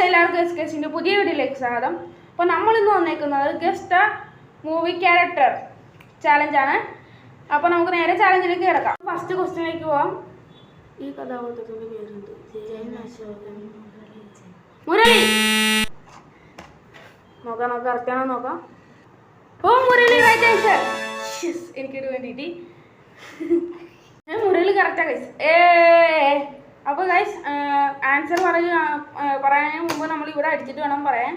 എല്ലാവർക്കും എസ് കെസിൻ്റെ പുതിയ വീഡിയോയിലേക്ക് സ്വാഗതം. അപ്പോൾ നമ്മളിന്ന് വന്നേക്കുന്നത് ഗസ്റ്റ് മൂവി ക്യാരക്ടർ ചാലഞ്ചാണ്. അപ്പോൾ നമുക്ക് നേരെ ചാലഞ്ചിലേക്ക് കിടക്കാം. ഫസ്റ്റ് ക്വസ്റ്റ്യനിലേക്ക് പോവാം. ഈ കഥാപാത്രത്തിൻ്റെ പേരുണ്ട് മുരളി. നോക്കാം കറക്റ്റാണോ നോക്കാം. ഓ മുരളി റൈറ്റ് ആൻസർ. എനിക്കൊരു വേണ്ടിയിട്ട് മുരളി കറക്റ്റാ ഗൈസ്. അപ്പോൾ ഗൈസ് ആൻസർ പറയാൻ മുമ്പ് നമ്മൾ ഇവിടെ അടിച്ചിട്ട് വേണം പറയാൻ.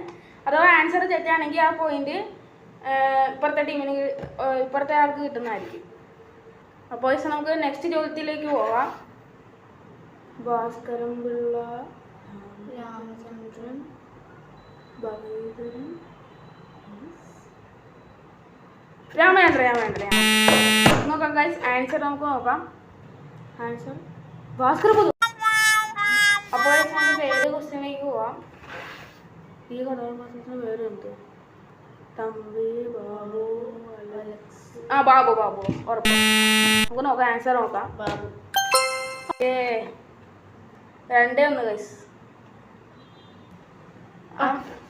അഥവാ ആൻസർ തെറ്റാണെങ്കിൽ ആ പോയിന്റ് ഇപ്പുറത്തെ ടീമിന് ഇപ്പുറത്തെ ആൾക്ക് കിട്ടുന്നതായിരിക്കും. അപ്പോൾ ഗൈസ് നമുക്ക് നെക്സ്റ്റ് ചോദ്യത്തിലേക്ക് പോവാം. ഭാസ്കരൻ പിള്ള, രാമചന്ദ്രൻ, ഭഗീരഥൻ, രാമേന്ദ്രൻ. നോക്കാം ഗൈസ് ആൻസർ നമുക്ക് നോക്കാം. ആൻസർ ഭാസ്കർ പുതു. അപ്പോൾ നമുക്ക് ഏത് ക്വസ്റ്റ്യനിലേക്ക് പോവാം. ഈ കഥാപാത്രത്തിന് പേരുണ്ട് തമ്പി, ബാബു, അലക്സ്. ബാബു ഉറപ്പ്. നമുക്ക് നോക്കാം ആൻസർ നോക്കാം. ബാബു. 2-1 ഗൈസ്.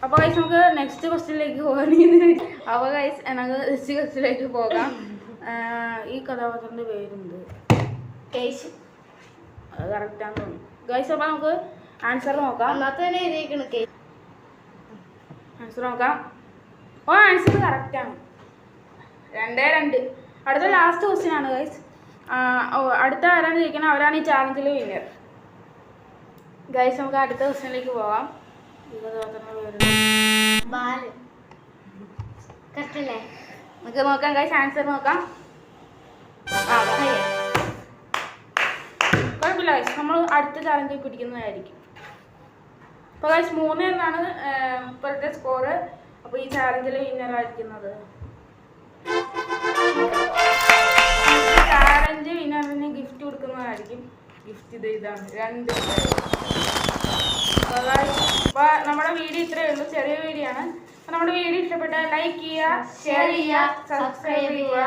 അപ്പോൾ ഗൈസ് നമുക്ക് നെക്സ്റ്റ് ക്വസ്റ്റ്യനിലേക്ക് പോകാം. അപ്പോൾ ഗൈസ് നമുക്ക് നെക്സ്റ്റ് ക്വസ്റ്റ്യനിലേക്ക് പോകാം. ഈ കഥാപാത്രത്തിൻ്റെ പേരുണ്ട് കേശു. അത് കറക്റ്റാന്ന് തോന്നുന്നു ഗൈസ്. അപ്പോൾ നമുക്ക് ആൻസർ നോക്കാം. ആൻസർ നോക്കാം. ഓ ആൻസർ കറക്റ്റാണ്. 2-2. അടുത്ത ലാസ്റ്റ് ക്വസ്റ്റ്യൻ ആണ് ഗൈസ്. അടുത്ത ആരാണ് ചോദിക്കുന്നത് അവരാണ് ഈ ചാലഞ്ചിൽ വിന്നർ. ഗൈസ് നമുക്ക് അടുത്ത ക്വസ്റ്റ്യനിലേക്ക് പോവാം. നമുക്ക് നോക്കാം ഗൈസ് ആൻസർ നോക്കാം. കുഴപ്പമില്ല ഗൈസ്, നമ്മൾ അടുത്ത ചാലഞ്ചിൽ പിടിക്കുന്നതായിരിക്കും. അപ്പോൾ ഗൈസ് 3-1 ഇപ്പോഴത്തെ സ്കോറ്. അപ്പോൾ ഈ ചാലഞ്ചിൽ വിന്നറായിരിക്കുന്നത് ചാലഞ്ച് വിന്നറിന് ഗിഫ്റ്റ് കൊടുക്കുന്നതായിരിക്കും. ഗിഫ്റ്റ് ഇതാണ് 2. അപ്പോൾ നമ്മുടെ വീഡിയോ ഇത്രയേ ഉള്ളൂ, ചെറിയ വീഡിയോ ആണ്. അപ്പോൾ നമ്മുടെ വീഡിയോ ഇഷ്ടപ്പെട്ടാൽ ലൈക്ക് ചെയ്യുക, ഷെയർ ചെയ്യുക, സബ്സ്ക്രൈബ് ചെയ്യുക.